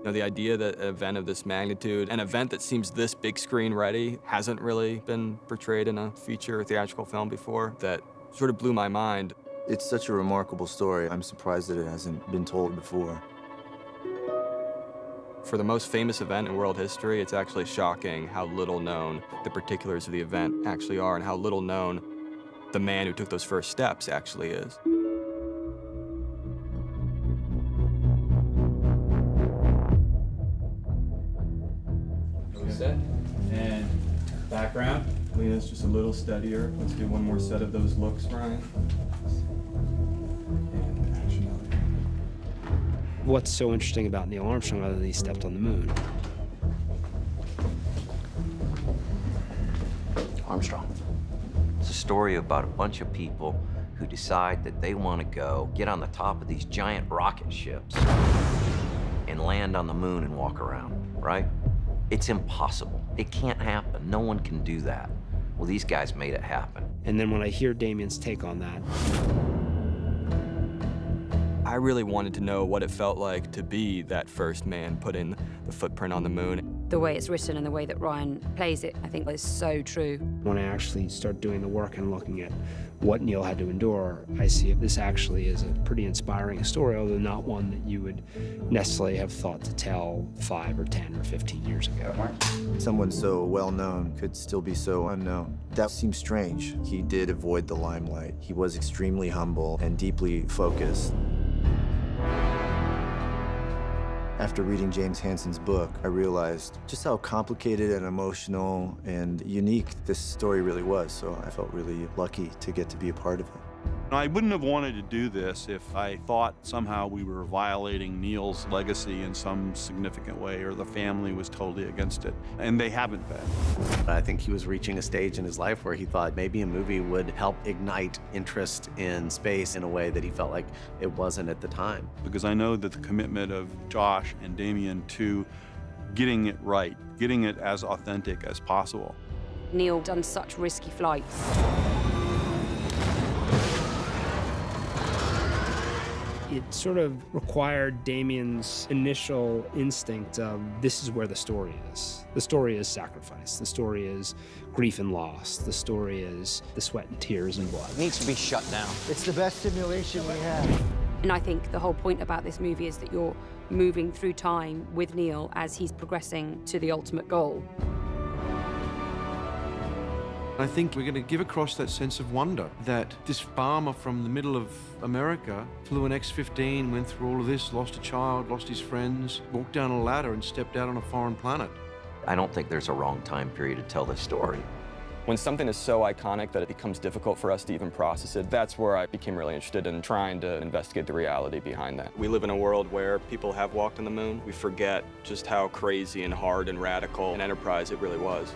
You know, the idea that an event of this magnitude, an event that seems this big screen ready, hasn't really been portrayed in a feature or theatrical film before, that sort of blew my mind. It's such a remarkable story. I'm surprised that it hasn't been told before. For the most famous event in world history, it's actually shocking how little known the particulars of the event actually are and how little known the man who took those first steps actually is. Set. And background. Lena's just a little steadier. Let's do one more set of those looks, Ryan. And action on it. What's so interesting about Neil Armstrong other than he stepped on the moon? Armstrong. It's a story about a bunch of people who decide that they want to go get on the top of these giant rocket ships and land on the moon and walk around, right? It's impossible. It can't happen. No one can do that. Well, these guys made it happen. And then when I hear Damien's take on that, I really wanted to know what it felt like to be that first man putting the footprint on the moon. The way it's written and the way that Ryan plays it, I think is so true. when I actually start doing the work and looking at what Neil had to endure, I see this actually is a pretty inspiring story, although not one that you would necessarily have thought to tell 5 or 10 or 15 years ago. Someone so well-known could still be so unknown. That seems strange. He did avoid the limelight. He was extremely humble and deeply focused. After reading James Hansen's book, I realized just how complicated and emotional and unique this story really was, so I felt really lucky to get to be a part of it. I wouldn't have wanted to do this if I thought somehow we were violating Neil's legacy in some significant way or the family was totally against it, and they haven't been. I think he was reaching a stage in his life where he thought maybe a movie would help ignite interest in space in a way that he felt like it wasn't at the time. Because I know that the commitment of Josh and Damien to getting it right, getting it as authentic as possible. Neil done such risky flights. It sort of required Damien's initial instinct of this is where the story is. The story is sacrifice. The story is grief and loss. The story is the sweat and tears and blood. It needs to be shut down. It's the best simulation we have. And I think the whole point about this movie is that you're moving through time with Neil as he's progressing to the ultimate goal. I think we're going to give across that sense of wonder that this farmer from the middle of America flew an X-15, went through all of this, lost a child, lost his friends, walked down a ladder and stepped out on a foreign planet. I don't think there's a wrong time period to tell this story. When something is so iconic that it becomes difficult for us to even process it, that's where I became really interested in trying to investigate the reality behind that. We live in a world where people have walked on the moon. We forget just how crazy and hard and radical an enterprise it really was.